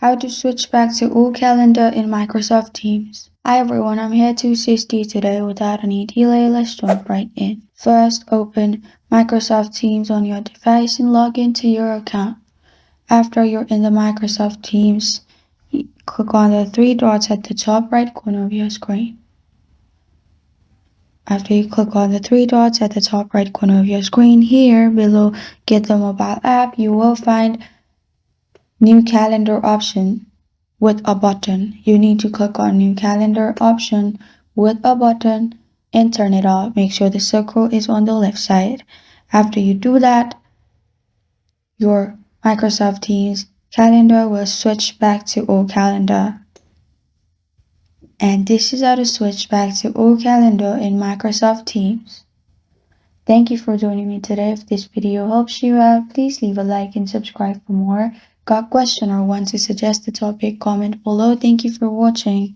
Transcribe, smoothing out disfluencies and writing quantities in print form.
How to switch back to old calendar in Microsoft Teams. Hi everyone, I'm here to assist you today without any delay. Let's jump right in. First, open Microsoft Teams on your device and log into your account. After you're in the Microsoft Teams, click on the three dots at the top right corner of your screen. After you click on the three dots at the top right corner of your screen, here below Get the Mobile app, you will find New Calendar option with a button. You need to click on New Calendar option with a button and turn it off. Make sure the circle is on the left side. After you do that, your Microsoft Teams calendar will switch back to old calendar. And this is how to switch back to old calendar in Microsoft Teams. Thank you for joining me today. If this video helps you out, please leave a like and subscribe for more. Got a question or want to suggest a topic, comment below. Thank you for watching.